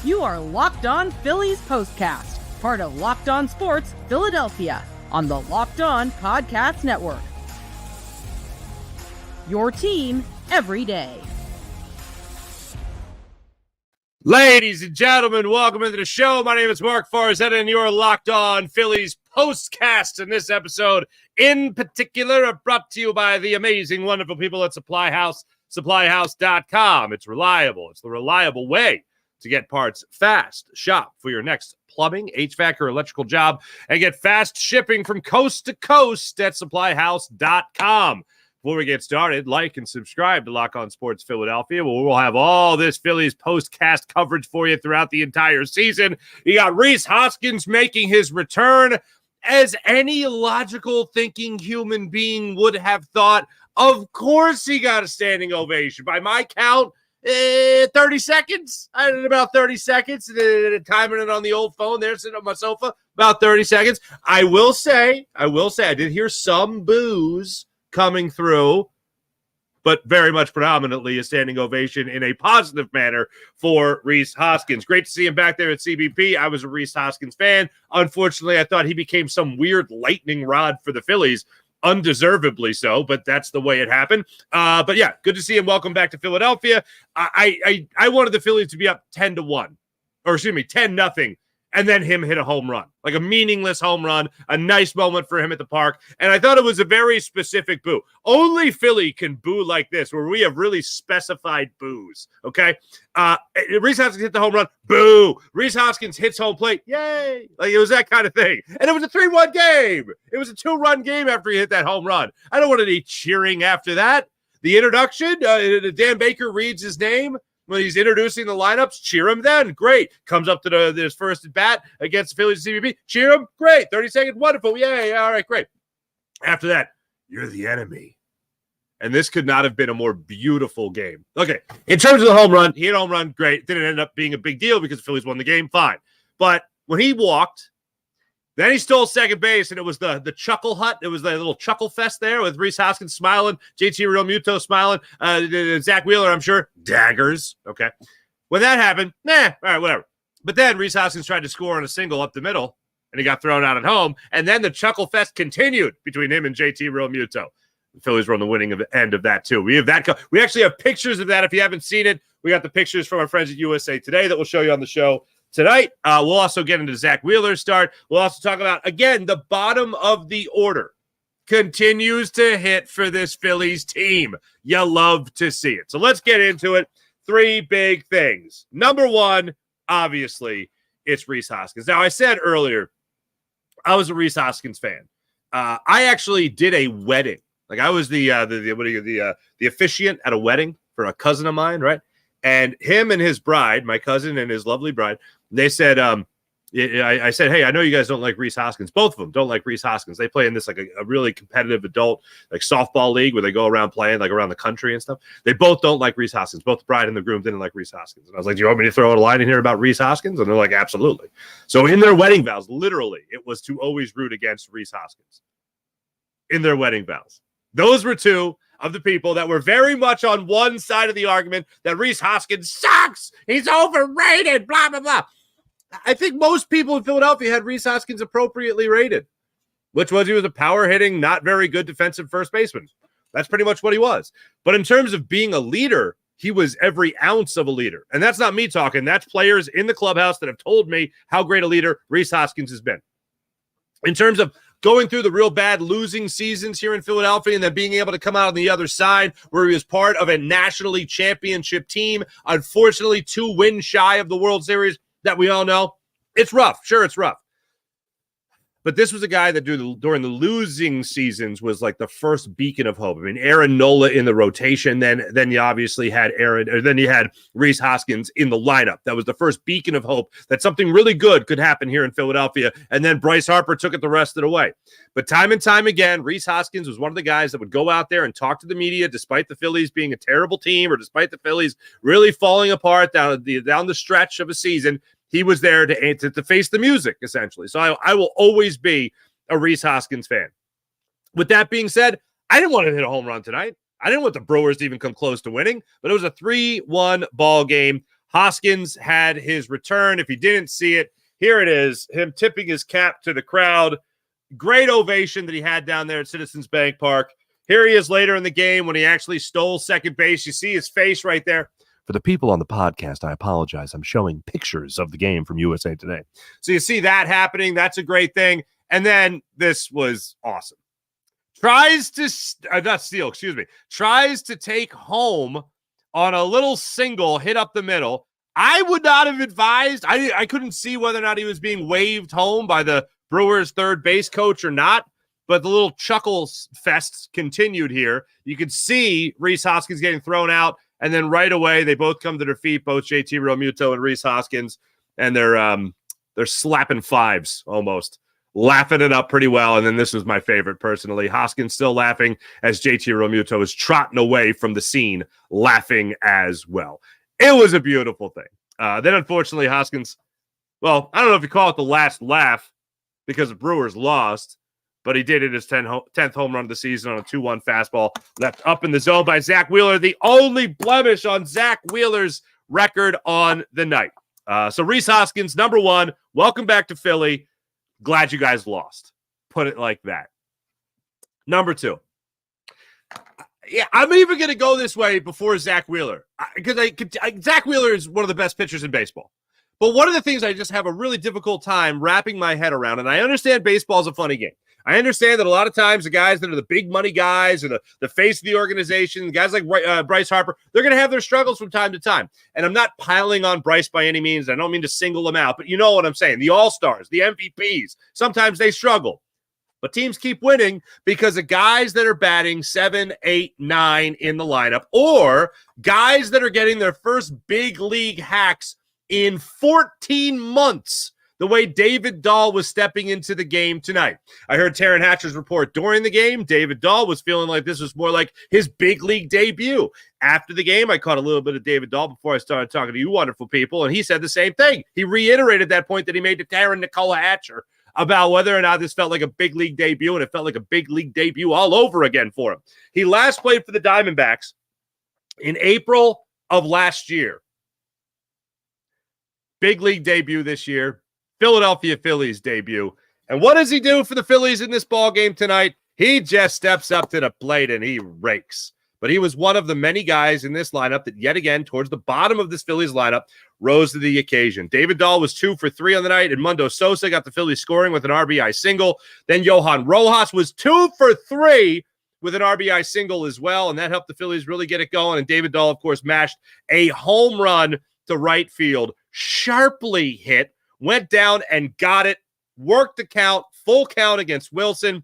You are Locked On Phillies Postcast, part of Locked On Sports Philadelphia, on the Locked On Podcast Network. Your team every day. Ladies and gentlemen, welcome into the show. My name is Mark Farzetta, and you're Locked On Phillies Postcast. And this episode, in particular, are brought to you by the amazing, wonderful people at Supply House, supplyhouse.com. It's reliable. It's the reliable way to get parts fast. Shop for your next plumbing, HVAC, or electrical job and get fast shipping from coast to coast at supplyhouse.com. Before we get started, like and subscribe to Lock On Sports Philadelphia, where we'll have all this Phillies postcast coverage for you throughout the entire season. You got Rhys Hoskins making his return. As any logical thinking human being would have thought, of course he got a standing ovation. By my count, 30 seconds. I did about 30 seconds. Timing it on the old phone there, sitting on my sofa, about 30 seconds. I will say, I did hear some boos coming through, but very much predominantly a standing ovation in a positive manner for Rhys Hoskins. Great to see him back there at CBP. I was a Rhys Hoskins fan. Unfortunately, I thought he became some weird lightning rod for the Phillies. Undeservedly so, but that's the way it happened. But yeah, good to see him. Welcome back to Philadelphia. I wanted the Phillies to be up 10-1, or excuse me, 10-0, and then him hit a home run, like a meaningless home run, a nice moment for him at the park. And I thought it was a very specific boo. Only Philly can boo like this, where we have really specified boos, okay? Rhys Hoskins hit the home run, boo. Rhys Hoskins hits home plate, yay. Like, it was that kind of thing. And it was a 3-1 game. It was a 2-run game after he hit that home run. I don't want any cheering after that. The introduction, Dan Baker reads his name when he's introducing the lineups. Cheer him then. Great. Comes up to his first at bat against the Phillies CBP. Cheer him. Great. 30-second. Wonderful. Yay. All right. Great. After that, you're the enemy. And this could not have been a more beautiful game. Okay. In terms of the home run, he hit a home run. Great. Didn't end up being a big deal because the Phillies won the game. Fine. But when he walked, then he stole second base, and it was the chuckle hut. It was the little chuckle fest there with Rhys Hoskins smiling, JT Realmuto smiling, Zack Wheeler, I'm sure, daggers. Okay. When that happened, all right, whatever. But then Rhys Hoskins tried to score on a single up the middle, and he got thrown out at home. And then the chuckle fest continued between him and JT Realmuto. The Phillies were on the winning end of that, too. We have that. We actually have pictures of that. If you haven't seen it, we got the pictures from our friends at USA Today that we'll show you on the show tonight. We'll also get into Zack Wheeler's start. We'll also talk about, again, the bottom of the order continues to hit for this Phillies team. You love to see it. So let's get into it. Three big things. Number one, obviously, it's Rhys Hoskins. Now, I said earlier, I was a Rhys Hoskins fan. I actually did a wedding. Like, I was the officiant at a wedding for a cousin of mine, right? And him and his bride, my cousin and his lovely bride, they said, I said, hey, I know you guys don't like Rhys Hoskins. Both of them don't like Rhys Hoskins. They play in this like a really competitive adult like softball league where they go around playing like around the country and stuff. They both don't like Rhys Hoskins. Both the bride and the groom didn't like Rhys Hoskins. And I was like, do you want me to throw out a line in here about Rhys Hoskins? And they're like, absolutely. So in their wedding vows, literally, it was to always root against Rhys Hoskins. In their wedding vows. Those were two of the people that were very much on one side of the argument that Rhys Hoskins sucks. He's overrated, blah, blah, blah. I think most people in Philadelphia had Rhys Hoskins appropriately rated, which was he was a power-hitting, not very good defensive first baseman. That's pretty much what he was. But in terms of being a leader, he was every ounce of a leader. And that's not me talking. That's players in the clubhouse that have told me how great a leader Rhys Hoskins has been. In terms of going through the real bad losing seasons here in Philadelphia and then being able to come out on the other side where he was part of a nationally championship team, unfortunately 2 wins shy of the World Series that we all know. It's rough. Sure, it's rough. But this was a guy that during the losing seasons was like the first beacon of hope. I mean, Aaron Nola in the rotation, then you obviously had you had Rhys Hoskins in the lineup. That was the first beacon of hope that something really good could happen here in Philadelphia. And then Bryce Harper took it the rest of the way. But time and time again, Rhys Hoskins was one of the guys that would go out there and talk to the media, despite the Phillies being a terrible team or despite the Phillies really falling apart down the stretch of a season. He was there to face the music, essentially. So I will always be a Rhys Hoskins fan. With that being said, I didn't want to hit a home run tonight. I didn't want the Brewers to even come close to winning, but it was a 3-1 ball game. Hoskins had his return. If you didn't see it, here it is, him tipping his cap to the crowd. Great ovation that he had down there at Citizens Bank Park. Here he is later in the game when he actually stole second base. You see his face right there. For the people on the podcast, I apologize. I'm showing pictures of the game from USA Today. So you see that happening. That's a great thing. And then this was awesome. Tries to take home on a little single hit up the middle. I would not have advised. I couldn't see whether or not he was being waved home by the Brewers third base coach or not, but the little chuckle fest continued here. You could see Rhys Hoskins getting thrown out, and then right away they both come to their feet, both JT Realmuto and Rhys Hoskins, and they're slapping fives almost, laughing it up pretty well. And then this was my favorite personally. Hoskins still laughing as JT Realmuto is trotting away from the scene, laughing as well. It was a beautiful thing. Then unfortunately Hoskins, well, I don't know if you call it the last laugh, because the Brewers lost, but he did it his 10th home run of the season on a 2-1 fastball left up in the zone by Zack Wheeler, the only blemish on Zack Wheeler's record on the night. So Rhys Hoskins, number one, welcome back to Philly. Glad you guys lost. Put it like that. Number two. Yeah, I'm even going to go this way before Zack Wheeler, because Zack Wheeler is one of the best pitchers in baseball. But one of the things I just have a really difficult time wrapping my head around, and I understand baseball is a funny game. I understand that a lot of times the guys that are the big money guys or the face of the organization, guys like Bryce Harper, they're going to have their struggles from time to time. And I'm not piling on Bryce by any means. I don't mean to single them out, but you know what I'm saying. The All-Stars, the MVPs, sometimes they struggle. But teams keep winning because of guys that are batting 7, 8, 9 in the lineup, or guys that are getting their first big league hacks in 14 months, the way David Dahl was stepping into the game tonight. I heard Taryn Hatcher's report during the game. David Dahl was feeling like this was more like his big league debut. After the game, I caught a little bit of David Dahl before I started talking to you wonderful people, and he said the same thing. He reiterated that point that he made to Taryn Nicola Hatcher about whether or not this felt like a big league debut, and it felt like a big league debut all over again for him. He last played for the Diamondbacks in April of last year. Big league debut this year. Philadelphia Phillies debut. And what does he do for the Phillies in this ball game tonight? He just steps up to the plate and he rakes. But he was one of the many guys in this lineup that yet again, towards the bottom of this Phillies lineup, rose to the occasion. David Dahl was 2 for 3 on the night. Edmundo Sosa got the Phillies scoring with an RBI single. Then Johan Rojas was 2 for 3 with an RBI single as well. And that helped the Phillies really get it going. And David Dahl, of course, mashed a home run to right field. Sharply hit, went down and got it, worked the count, full count against Wilson,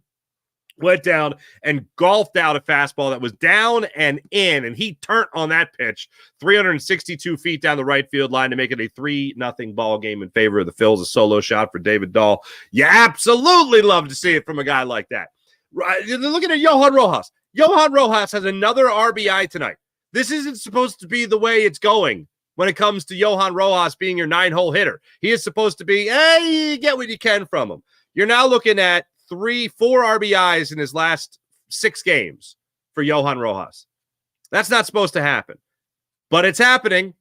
went down and golfed out a fastball that was down and in, and he turned on that pitch 362 feet down the right field line to make it a 3-0 ball game in favor of the Phils, a solo shot for David Dahl. You absolutely love to see it from a guy like that. Right, looking at Johan Rojas. Johan Rojas has another RBI tonight. This isn't supposed to be the way it's going when it comes to Johan Rojas being your 9-hole hitter. He is supposed to be, you get what you can from him. You're now looking at 4 RBIs in his last 6 games for Johan Rojas. That's not supposed to happen. But it's happening,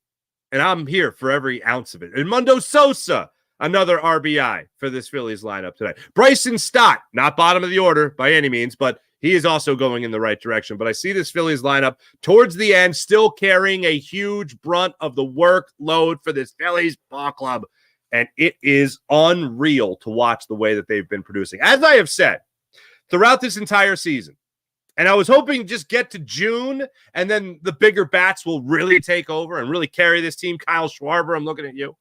and I'm here for every ounce of it. Edmundo Sosa, another RBI for this Phillies lineup tonight. Bryson Stott, not bottom of the order by any means, but he is also going in the right direction. But I see this Phillies lineup towards the end still carrying a huge brunt of the workload for this Phillies ball club. And it is unreal to watch the way that they've been producing. As I have said, throughout this entire season, and I was hoping just get to June, and then the bigger bats will really take over and really carry this team. Kyle Schwarber, I'm looking at you.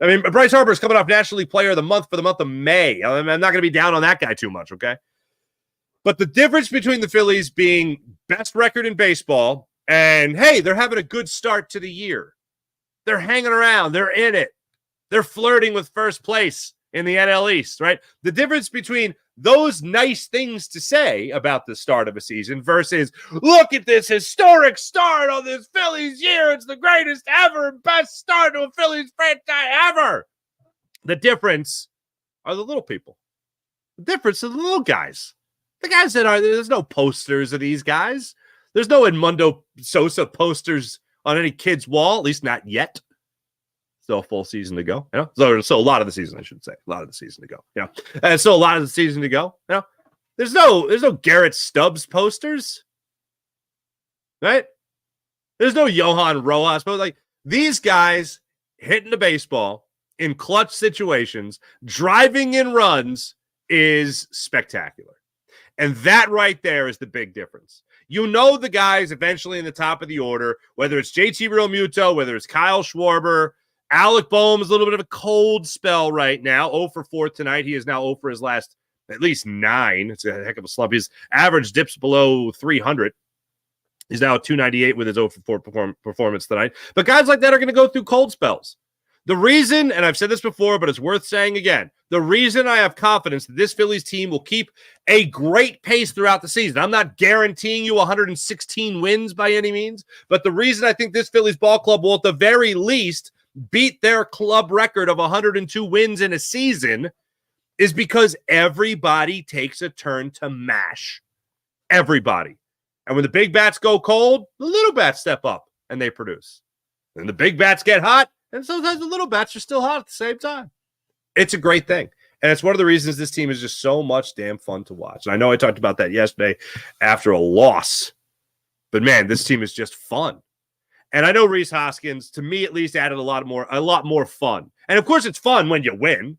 I mean, Bryce Harper is coming off National League Player of the Month for the month of May. I'm not going to be down on that guy too much, okay? But the difference between the Phillies being best record in baseball and, hey, they're having a good start to the year. They're hanging around. They're in it. They're flirting with first place in the NL East, right? The difference between those nice things to say about the start of a season versus, look at this historic start on this Phillies year. It's the greatest ever, best start to a Phillies franchise ever. The difference are the little people. The difference are the little guys. The guys that are, there's no posters of these guys. There's no Edmundo Sosa posters on any kid's wall, at least not yet. Still a full season to go. So a lot of the season, I should say. A lot of the season to go. And still a lot of the season to go. There's no Garrett Stubbs posters. Right? There's no Johan Rojas, but like these guys hitting the baseball in clutch situations, driving in runs is spectacular. And that right there is the big difference. The guys eventually in the top of the order, whether it's JT Realmuto, whether it's Kyle Schwarber, Alec Boehm is a little bit of a cold spell right now. 0 for 4 tonight. He is now 0 for his last at least 9. It's a heck of a slump. His average dips below 300. He's now at 298 with his 0 for 4 performance tonight. But guys like that are going to go through cold spells. The reason, and I've said this before, but it's worth saying again, the reason I have confidence that this Phillies team will keep a great pace throughout the season. I'm not guaranteeing you 116 wins by any means, but the reason I think this Phillies ball club will at the very least beat their club record of 102 wins in a season is because everybody takes a turn to mash. Everybody. And when the big bats go cold, the little bats step up and they produce. And the big bats get hot, and sometimes the little bats are still hot at the same time. It's a great thing. And it's one of the reasons this team is just so much damn fun to watch. And I know I talked about that yesterday after a loss. But, man, this team is just fun. And I know Rhys Hoskins, to me at least, added a lot more fun. And, of course, it's fun when you win.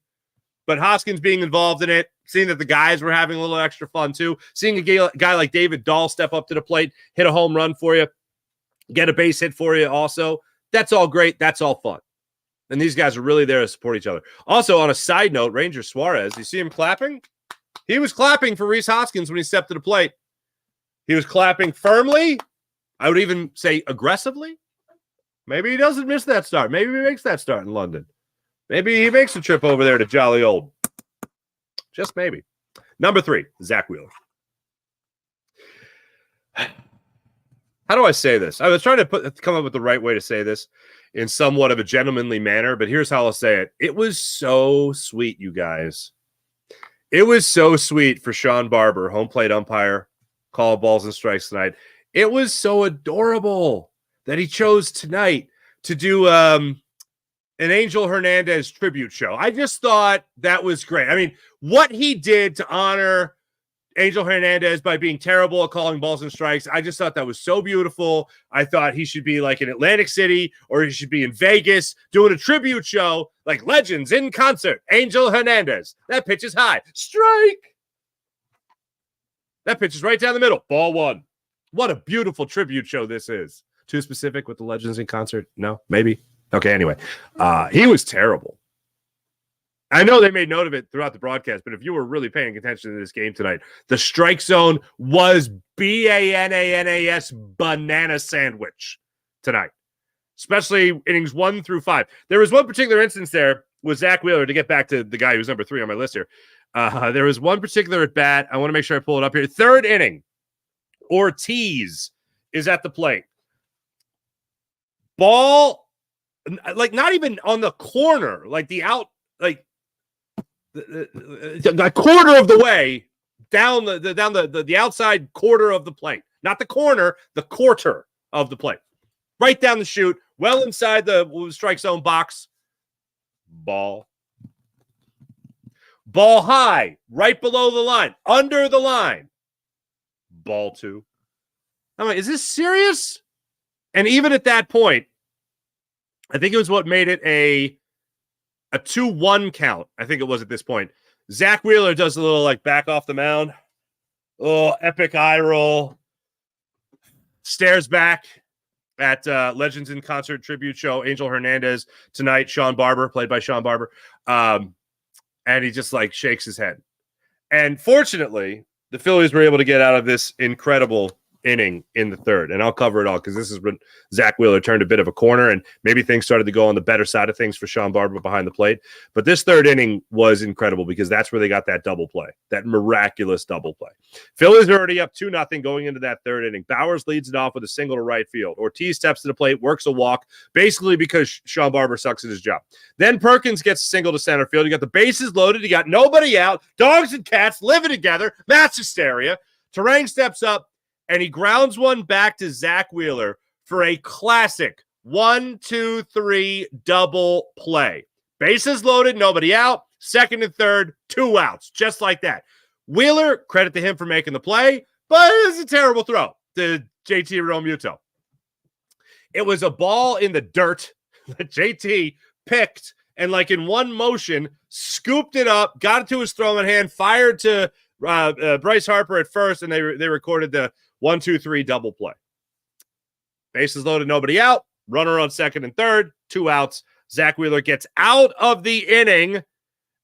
But Hoskins being involved in it, seeing that the guys were having a little extra fun, too, seeing a guy like David Dahl step up to the plate, hit a home run for you, get a base hit for you also, that's all great. That's all fun. And these guys are really there to support each other. Also, on a side note, Ranger Suarez, you see him clapping? He was clapping for Rhys Hoskins when he stepped to the plate. He was clapping firmly. I would even say aggressively. Maybe he doesn't miss that start. Maybe he makes that start in London. Maybe he makes a trip over there to jolly old. Just maybe. Number 3, Zack Wheeler. How do I say this? I was trying to come up with the right way to say this in somewhat of a gentlemanly manner, but here's how I'll say it. It was so sweet, you guys. It was so sweet for Sean Barber, home plate umpire, call balls and strikes tonight. It was so adorable that he chose tonight to do an Angel Hernandez tribute show. I just thought that was great. I mean, what he did to honor Angel Hernandez by being terrible at calling balls and strikes, I just thought that was so beautiful. I thought he should be like in Atlantic City, or he should be in Vegas doing a tribute show like Legends in Concert. Angel Hernandez. That pitch is high. Strike. That pitch is right down the middle. Ball 1. What a beautiful tribute show this is. Too specific with the Legends in Concert? No? Maybe? Okay, anyway. He was terrible. I know they made note of it throughout the broadcast, but if you were really paying attention to this game tonight, the strike zone was BANANAS banana sandwich tonight, especially innings 1 through 5. There was one particular instance there with Zack Wheeler, to get back to the guy who's number 3 on my list here. There was one particular at bat. I want to make sure I pull it up here. 3rd inning, Ortiz is at the plate. Ball, like not even on the corner, like the out, like a quarter of the way down the outside quarter of the plate, not the corner, the quarter of the plate, right down the chute, well inside the strike zone box. Ball high, right below the line, under the line. Ball 2. I'm like, is this serious? And even at that point, I think it was what made it a 2-1 count. I think it was at this point. Zack Wheeler does a little like back off the mound. Oh, epic eye roll. Stares back at Legends in Concert tribute show. Angel Hernandez tonight. Sean Barber, played by Sean Barber. And he just like shakes his head. And fortunately, the Phillies were able to get out of this incredible inning in the 3rd, and I'll cover it all because this is when Zack Wheeler turned a bit of a corner, and maybe things started to go on the better side of things for Sean Barber behind the plate. But this 3rd inning was incredible because that's where they got that double play, that miraculous double play. Phillies are already up 2-0 going into that 3rd inning. Bowers leads it off with a single to right field. Ortiz steps to the plate, works a walk, basically because Sean Barber sucks at his job. Then Perkins gets a single to center field. You got the bases loaded. You got nobody out. Dogs and cats living together. Mass hysteria. Turang steps up, and he grounds one back to Zack Wheeler for a classic 1, 2, 3, double play. Bases loaded, nobody out. Second and third, 2 outs, just like that. Wheeler, credit to him for making the play, but it was a terrible throw to JT Realmuto. It was a ball in the dirt that JT picked and, like in one motion, scooped it up, got it to his throwing hand, fired to Bryce Harper at first, and they recorded the 1, 2, 3 double play. Bases loaded, nobody out. Runner on second and third, 2 outs. Zack Wheeler gets out of the inning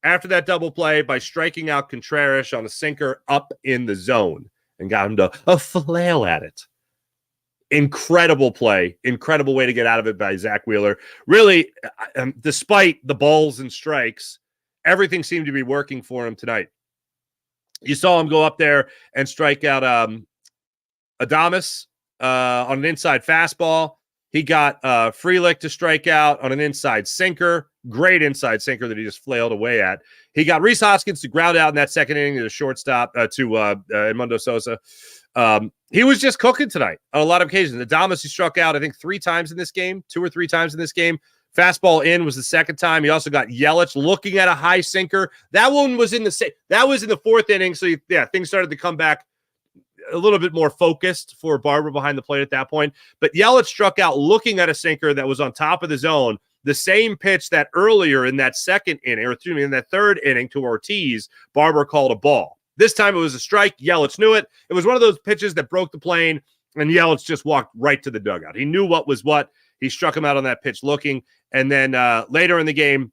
after that double play by striking out Contreras on a sinker up in the zone and got him to flail at it. Incredible play. Incredible way to get out of it by Zack Wheeler. Really, despite the balls and strikes, everything seemed to be working for him tonight. You saw him go up there and strike out Adames on an inside fastball. He got Frelick to strike out on an inside sinker. Great inside sinker that he just flailed away at. He got Rhys Hoskins to ground out in that second inning to the shortstop to Edmundo Sosa. He was just cooking tonight on a lot of occasions. Adames, he struck out, I think, 3 times in this game, 2 or 3 times in this game. Fastball in was the second time. He also got Yelich looking at a high sinker. That one was in the 4th inning. So things started to come back a little bit more focused for Barber behind the plate at that point. But Yelich struck out looking at a sinker that was on top of the zone. The same pitch that earlier in that second inning, or excuse me, in that third inning to Ortiz, Barber called a ball. This time it was a strike. Yelich knew it. It was one of those pitches that broke the plane, and Yelich just walked right to the dugout. He knew what was what. He struck him out on that pitch looking. And then later in the game,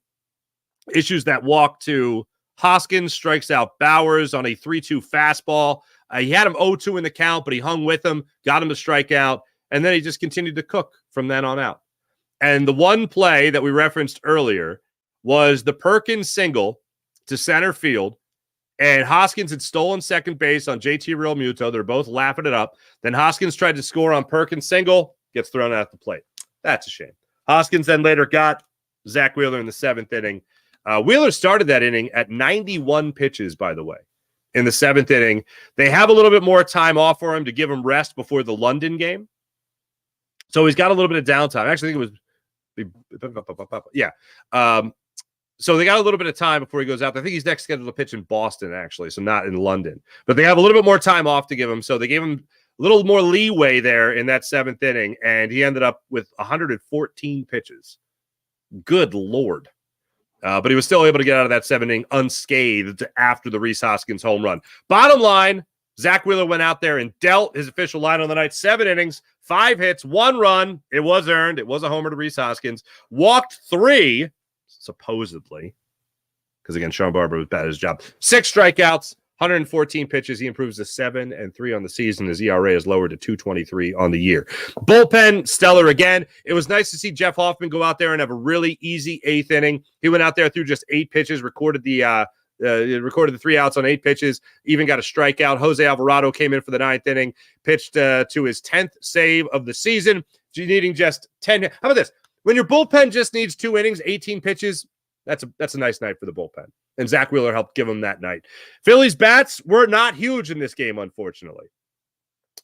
issues that walk to Hoskins, strikes out Bowers on a 3-2 fastball. He had him 0-2 in the count, but he hung with him, got him to strike out, and then he just continued to cook from then on out. And the one play that we referenced earlier was the Perkins single to center field, and Hoskins had stolen second base on JT Realmuto. They're both laughing it up. Then Hoskins tried to score on Perkins' single, gets thrown out the plate. That's a shame. Hoskins then later got Zack Wheeler in the 7th inning. Wheeler started that inning at 91 pitches, by the way. In the 7th inning, they have a little bit more time off for him to give him rest before the London game. So he's got a little bit of downtime. Actually, I think it was, so they got a little bit of time before he goes out. I think he's next scheduled to pitch in Boston, actually, so not in London. But they have a little bit more time off to give him, so they gave him a little more leeway there in that 7th inning, and he ended up with 114 pitches. Good Lord. But he was still able to get out of that 7th inning unscathed after the Rhys Hoskins home run. Bottom line, Zack Wheeler went out there and dealt his official line on the night. 7 innings, 5 hits, 1 run. It was earned. It was a homer to Rhys Hoskins. Walked 3, supposedly, because, again, Sean Barber was bad at his job. 6 strikeouts, 114 pitches. He improves to 7-3 on the season. His ERA is lowered to 2.23 on the year. Bullpen, stellar again. It was nice to see Jeff Hoffman go out there and have a really easy 8th inning. He went out there through just 8 pitches, recorded the 3 outs on 8 pitches, even got a strikeout. Jose Alvarado came in for the 9th inning, pitched to his 10th save of the season, needing just 10. How about this? When your bullpen just needs 2 innings, 18 pitches, that's a nice night for the bullpen. And Zack Wheeler helped give him that night. Phillies bats were not huge in this game, unfortunately.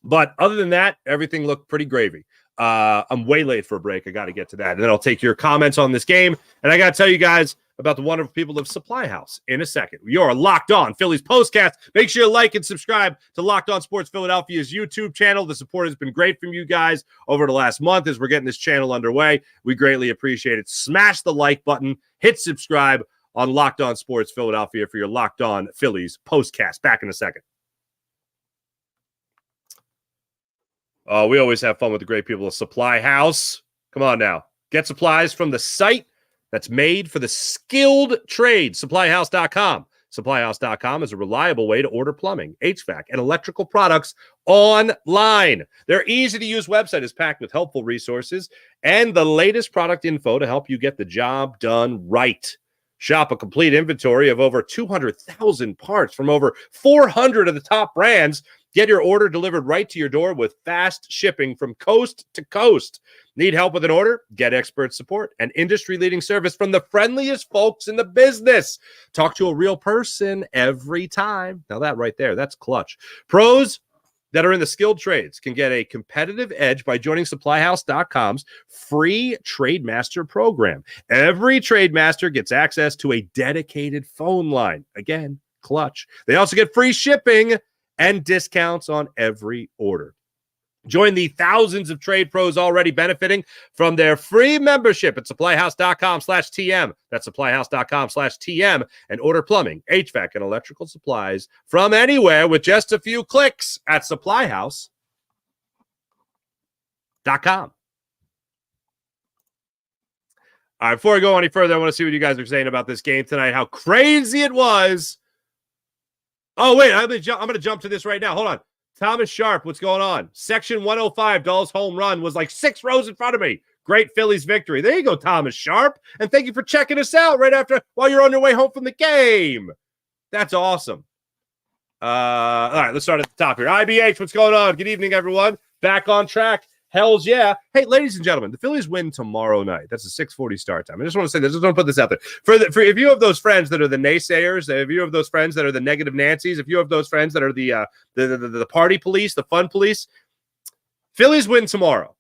But other than that, everything looked pretty gravy. I'm way late for a break. I got to get to that. And then I'll take your comments on this game. And I got to tell you guys about the wonderful people of Supply House in a second. You're Locked On Phillies Postcast. Make sure you like and subscribe to Locked On Sports Philadelphia's YouTube channel. The support has been great from you guys over the last month as we're getting this channel underway. We greatly appreciate it. Smash the like button. Hit subscribe on Locked On Sports Philadelphia for your Locked On Phillies Postcast. Back in a second. We always have fun with the great people of Supply House. Come on now. Get supplies from the site that's made for the skilled trade, supplyhouse.com. Supplyhouse.com is a reliable way to order plumbing, HVAC, and electrical products online. Their easy-to-use website is packed with helpful resources and the latest product info to help you get the job done right. Shop a complete inventory of over 200,000 parts from over 400 of the top brands. Get your order delivered right to your door with fast shipping from coast to coast. Need help with an order? Get expert support and industry-leading service from the friendliest folks in the business. Talk to a real person every time. Now that right there, that's clutch. Pros, that are in the skilled trades can get a competitive edge by joining SupplyHouse.com's free Trade Master program. Every Trade Master gets access to a dedicated phone line. Again, clutch. They also get free shipping and discounts on every order. Join the thousands of trade pros already benefiting from their free membership at supplyhouse.com/TM. That's supplyhouse.com/TM, and order plumbing, HVAC, and electrical supplies from anywhere with just a few clicks at supplyhouse.com. All right, before I go any further, I want to see what you guys are saying about this game tonight, how crazy it was. Oh, wait, I'm going to jump to this right now. Hold on. Thomas Sharp, what's going on? Section 105, Dahl's home run was like 6 rows in front of me. Great Phillies victory. There you go, Thomas Sharp. And thank you for checking us out right after while you're on your way home from the game. That's awesome. All right, let's start at the top here. IBH, what's going on? Good evening, everyone. Back on track. Hells yeah. Hey, ladies and gentlemen, the Phillies win tomorrow night. That's a 6:40 start time. I just want to say this. I just want to put this out there. For if you have those friends that are the naysayers, if you have those friends that are the negative Nancys, if you have those friends that are the party police, the fun police, Phillies win tomorrow.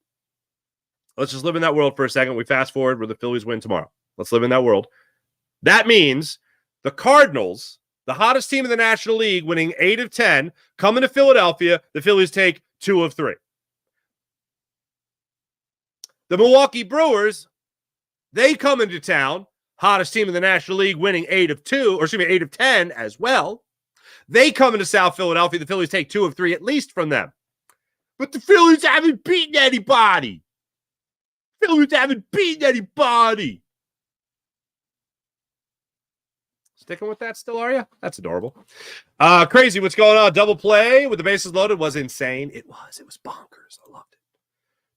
Let's just live in that world for a second. We fast forward where the Phillies win tomorrow. Let's live in that world. That means the Cardinals, the hottest team in the National League, winning 8 of 10, coming to Philadelphia. The Phillies take 2 of 3. The Milwaukee Brewers, they come into town, hottest team in the National League, winning 8 of 10 as well. They come into South Philadelphia. The Phillies take 2 of 3 at least from them. But the Phillies haven't beaten anybody. Sticking with that still, are you? That's adorable. Crazy, what's going on? Double play with the bases loaded was insane. It was bonkers. I loved it.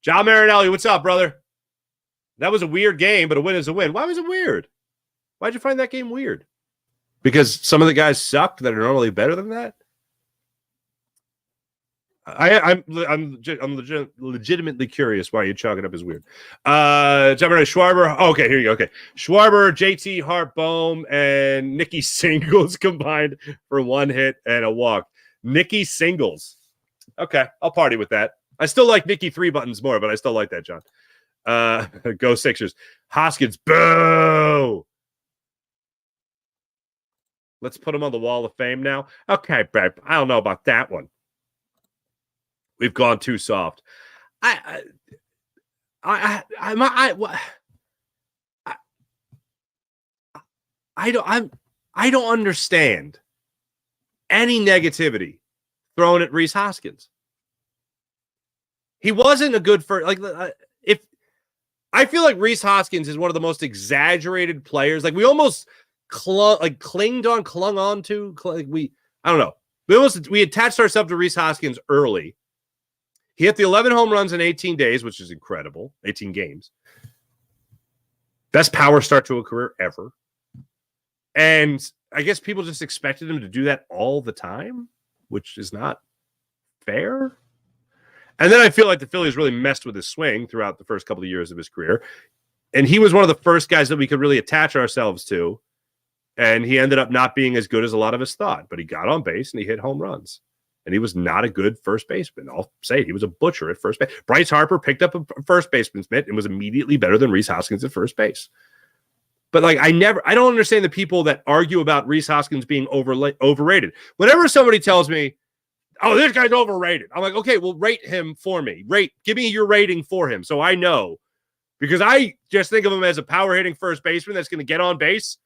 John Marinelli, what's up, brother? That was a weird game, but a win is a win. Why was it weird? Why'd you find that game weird? Because some of the guys sucked that are normally better than that? I'm legitimately curious why you chalk it up as weird. Schwarber. Oh, okay, here you go. Okay, Schwarber, JT Hartbohm, and Nicky Singles combined for 1 hit and a walk. Nicky Singles. Okay, I'll party with that. I still like Nicky 3 buttons more, but I still like that, John. Go Sixers. Hoskins. Boo. Let's put him on the Wall of Fame now. Okay, babe. I don't know about that one. We've gone too soft. I don't understand any negativity thrown at Rhys Hoskins. He wasn't a good first. If I feel like Rhys Hoskins is one of the most exaggerated players. Like we almost clung on to. I don't know. We attached ourselves to Rhys Hoskins early. He hit the 11 home runs in 18 days, which is incredible. 18 games. Best power start to a career ever. And I guess people just expected him to do that all the time, which is not fair. And then I feel like the Phillies really messed with his swing throughout the first couple of years of his career. And he was one of the first guys that we could really attach ourselves to. And he ended up not being as good as a lot of us thought. But he got on base and he hit home runs. And he was not a good first baseman. I'll say he was a butcher at first base. Bryce Harper picked up a first baseman's mitt and was immediately better than Rhys Hoskins at first base. But I don't understand the people that argue about Rhys Hoskins being overrated. Whenever somebody tells me, oh, this guy's overrated, I'm like, okay, well, rate him for me. Give me your rating for him so I know. Because I just think of him as a power hitting first baseman that's going to get on base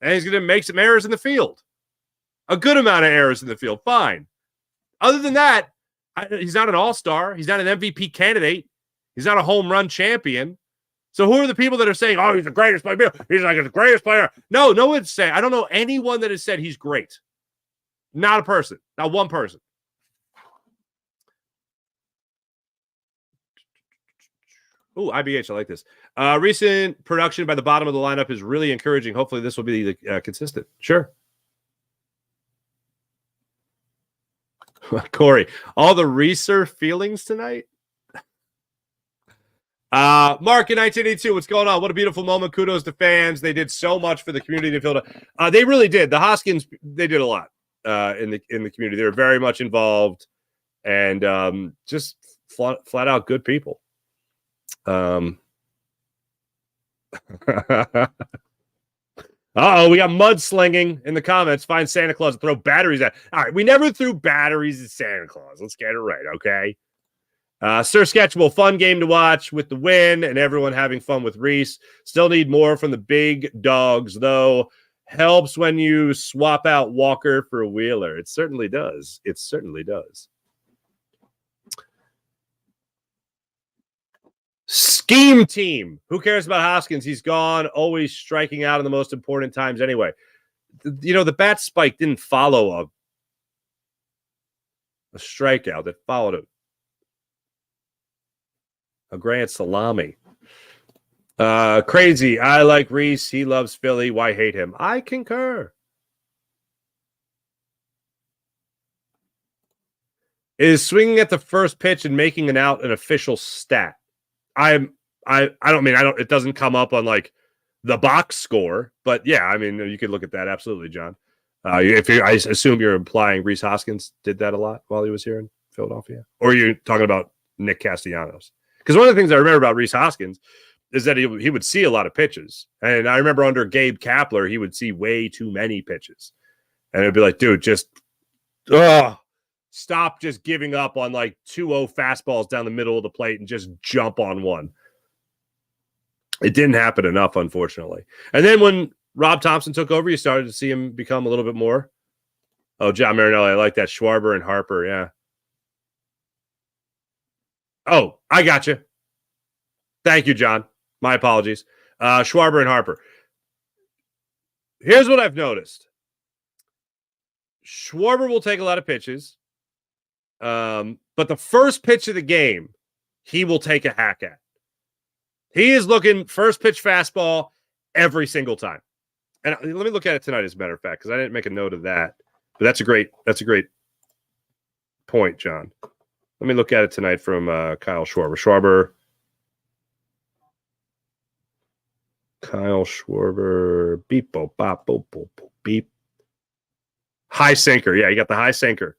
and he's going to make some errors in the field. A good amount of errors in the field. Fine. Other than that, he's not an all-star. He's not an MVP candidate. He's not a home run champion. So who are the people that are saying, oh, he's the greatest player? He's like the greatest player. No one's saying. I don't know anyone that has said he's great. Not a person. Not one person. Oh, IBH, I like this. Recent production by the bottom of the lineup is really encouraging. Hopefully this will be consistent. Sure. Corey, all the Reeser feelings tonight? Mark in 1982, what's going on? What a beautiful moment. Kudos to fans. They did so much for the community of Philadelphia. They really did. The Hoskins, they did a lot in the community. They were very much involved. and just flat out good people. Uh-oh, we got mudslinging in the comments. Find Santa Claus and throw batteries at. All right, we never threw batteries at Santa Claus. Let's get it right, okay? Sir Sketchable, fun game to watch with the win and everyone having fun with Rhys. Still need more from the big dogs, though. Helps when you swap out Walker for Wheeler. It certainly does. It certainly does. Scheme team. Who cares about Hoskins? He's gone, always striking out in the most important times anyway. The bat spike didn't follow a strikeout. That followed a grand salami. Crazy. I like Rhys. He loves Philly. Why hate him? I concur. Is swinging at the first pitch and making an out an official stat? I don't mean it doesn't come up on like the box score, but yeah, I mean you could look at that absolutely, John. I assume you're implying Rhys Hoskins did that a lot while he was here in Philadelphia, or you're talking about Nick Castellanos? Because one of the things I remember about Rhys Hoskins is that he would see a lot of pitches, and I remember under Gabe Kapler he would see way too many pitches, and it'd be like, dude, just stop just giving up on like 2-0 fastballs down the middle of the plate and just jump on one. It didn't happen enough, unfortunately. And then when Rob Thompson took over, you started to see him become a little bit more. Oh, John Marinelli, I like that. Schwarber and Harper, yeah. Oh, I got you. Thank you, John. My apologies. Schwarber and Harper. Here's what I've noticed. Schwarber will take a lot of pitches. But the first pitch of the game, he will take a hack at. He is looking first pitch fastball every single time. And let me look at it tonight, as a matter of fact, because I didn't make a note of that. But that's a great point, John. Let me look at it tonight from Kyle Schwarber. Kyle Schwarber. Beep, bo, bop, bo, bo, bo, beep. High sinker. Yeah, you got the high sinker.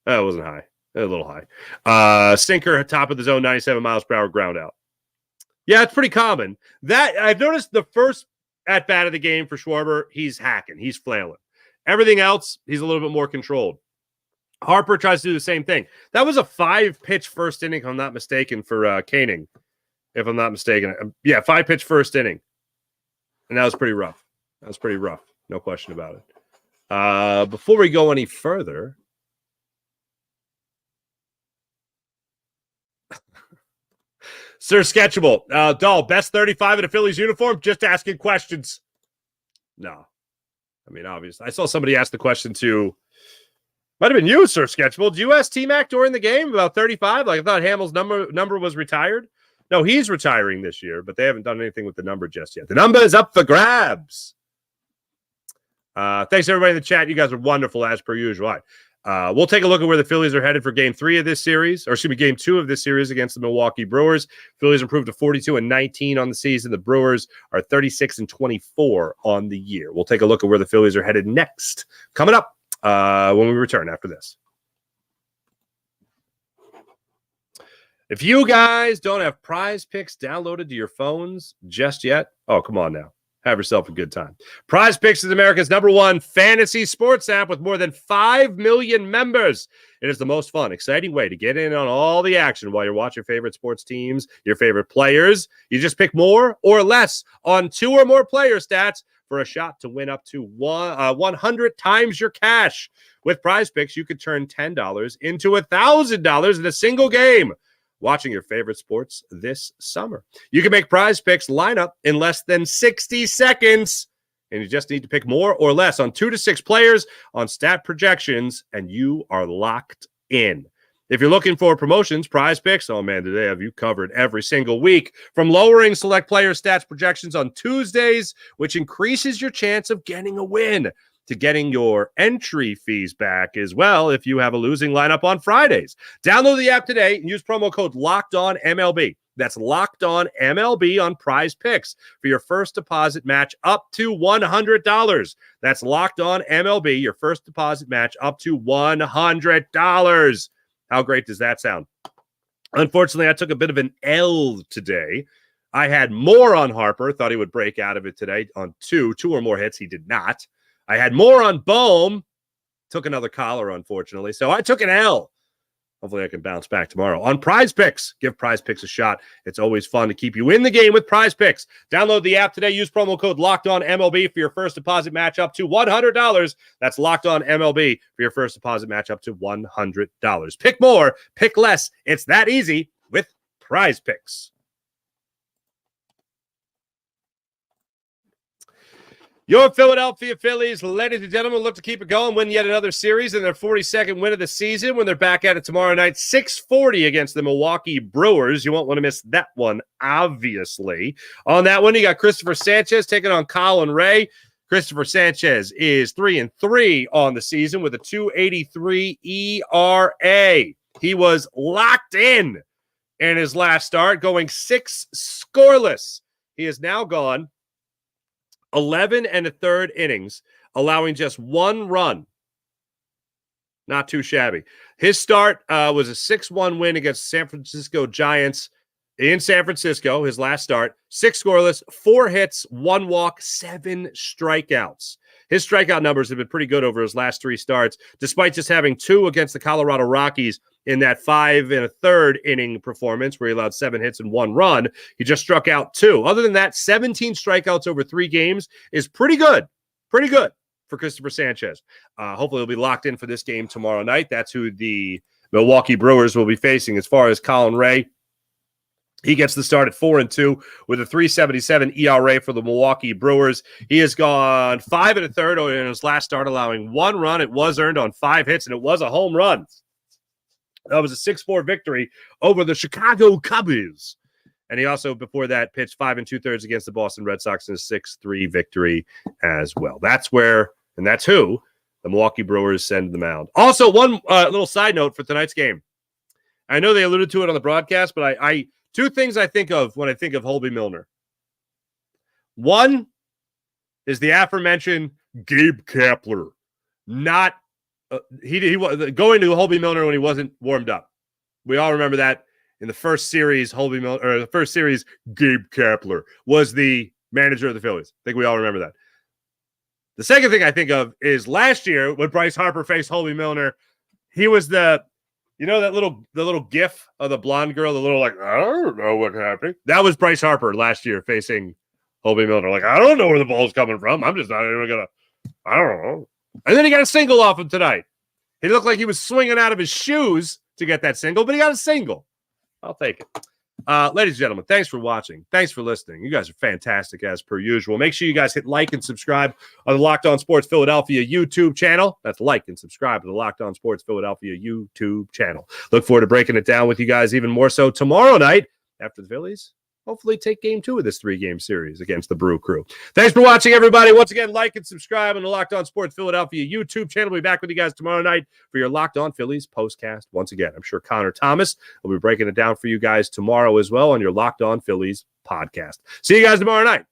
It wasn't high. A little high. Sinker, top of the zone, 97 miles per hour, ground out. Yeah, it's pretty common. That I've noticed the first at-bat of the game for Schwarber, he's hacking. He's flailing. Everything else, he's a little bit more controlled. Harper tries to do the same thing. That was a 5-pitch first inning, if I'm not mistaken, for Koenig, if I'm not mistaken. Yeah, 5-pitch first inning. And that was pretty rough. No question about it. Before we go any further, Sir Sketchable, Dahl, best 35 in a Phillies uniform? Just asking questions. No. I mean, obviously. I saw somebody ask the question to, might have been you, Sir Sketchable. Did you ask T-Mac during the game about 35? Like, I thought Hamill's number was retired. No, he's retiring this year, but they haven't done anything with the number just yet. The number is up for grabs. Thanks, everybody in the chat. You guys are wonderful, as per usual. All right. We'll take a look at where the Phillies are headed for game 3 of this series, or excuse me, game 2 of this series against the Milwaukee Brewers. Phillies improved to 42-19 on the season. The Brewers are 36-24 on the year. We'll take a look at where the Phillies are headed next, coming up when we return after this. If you guys don't have PrizePicks downloaded to your phones just yet, oh, come on now. Have yourself a good time. PrizePicks is America's #1 fantasy sports app with more than 5 million members. It is the most fun, exciting way to get in on all the action while you're watching your favorite sports teams, your favorite players. You just pick more or less on 2 or more player stats for a shot to win up to 100 times your cash. With PrizePicks, you could turn $10 into $1,000 in a single game watching your favorite sports this summer. You can make PrizePicks line up in less than 60 seconds, and you just need to pick more or less on 2 to 6 players on stat projections, and you are locked in. If you're looking for promotions, PrizePicks, oh man, do they have you covered every single week. From lowering select player stats projections on Tuesdays, which increases your chance of getting a win, to getting your entry fees back as well if you have a losing lineup on Fridays. Download the app today and use promo code LOCKEDONMLB. That's LOCKEDONMLB on PrizePicks for your first deposit match up to $100. That's LOCKEDONMLB, your first deposit match up to $100. How great does that sound? Unfortunately, I took a bit of an L today. I had more on Harper. Thought he would break out of it today on two or more hits. He did not. I had more on Bohm. Took another collar, unfortunately. So I took an L. Hopefully I can bounce back tomorrow. On PrizePicks, give PrizePicks a shot. It's always fun to keep you in the game with PrizePicks. Download the app today. Use promo code LOCKEDONMLB for your first deposit match up to $100. That's LOCKEDONMLB for your first deposit match up to $100. Pick more, pick less. It's that easy with PrizePicks. Your Philadelphia Phillies, ladies and gentlemen, look to keep it going, win yet another series in their 42nd win of the season when they're back at it tomorrow night, 6:40 against the Milwaukee Brewers. You won't want to miss that one, obviously. On that one, you got Christopher Sanchez taking on Colin Ray. Christopher Sanchez is 3-3 on the season with a 2.83 ERA. He was locked in his last start, going 6 scoreless. He has now gone 11 1/3 innings, allowing just 1 run. Not too shabby. His start was a 6-1 win against San Francisco Giants in San Francisco, his last start. 6 scoreless, 4 hits, 1 walk, 7 strikeouts. His strikeout numbers have been pretty good over his last 3 starts, despite just having 2 against the Colorado Rockies in that 5 1/3 inning performance where he allowed 7 hits and 1 run. He just struck out 2. Other than that, 17 strikeouts over 3 games is pretty good. Pretty good for Christopher Sanchez. Hopefully he'll be locked in for this game tomorrow night. That's who the Milwaukee Brewers will be facing. As far as Colin Ray, he gets the start at 4-2 with a 3.77 ERA for the Milwaukee Brewers. He has gone 5 1/3 in his last start, allowing 1 run. It was earned on 5 hits, and it was a home run. That was a 6-4 victory over the Chicago Cubs. And he also, before that, pitched 5 2/3 against the Boston Red Sox in a 6-3 victory as well. That's where, and that's who, the Milwaukee Brewers send the mound. Also, one little side note for tonight's game. I know they alluded to it on the broadcast, but I 2 things I think of when I think of Holby Milner. One is the aforementioned Gabe Kapler. Not he was going to Holby Milner when he wasn't warmed up. We all remember that in the first series. Gabe Kapler was the manager of the Phillies. I think we all remember that. The second thing I think of is last year when Bryce Harper faced Holby Milner. He was the little gif of the blonde girl, the little like, I don't know what's happening. That was Bryce Harper last year facing Holby Milner. Like, I don't know where the ball's coming from. I'm just not even going to, I don't know. And then he got a single off him tonight. He looked like he was swinging out of his shoes to get that single, but he got a single. I'll take it. Ladies and gentlemen, thanks for watching. Thanks for listening. You guys are fantastic as per usual. Make sure you guys hit like and subscribe on the Locked On Sports Philadelphia YouTube channel. That's like and subscribe to the Locked On Sports Philadelphia YouTube channel. Look forward to breaking it down with you guys even more so tomorrow night after the Phillies hopefully take game 2 of this 3-game series against the Brew Crew. Thanks for watching, everybody. Once again, like and subscribe on the Locked On Sports Philadelphia YouTube channel. We'll be back with you guys tomorrow night for your Locked On Phillies postcast. Once again, I'm sure Connor Thomas will be breaking it down for you guys tomorrow as well on your Locked On Phillies podcast. See you guys tomorrow night.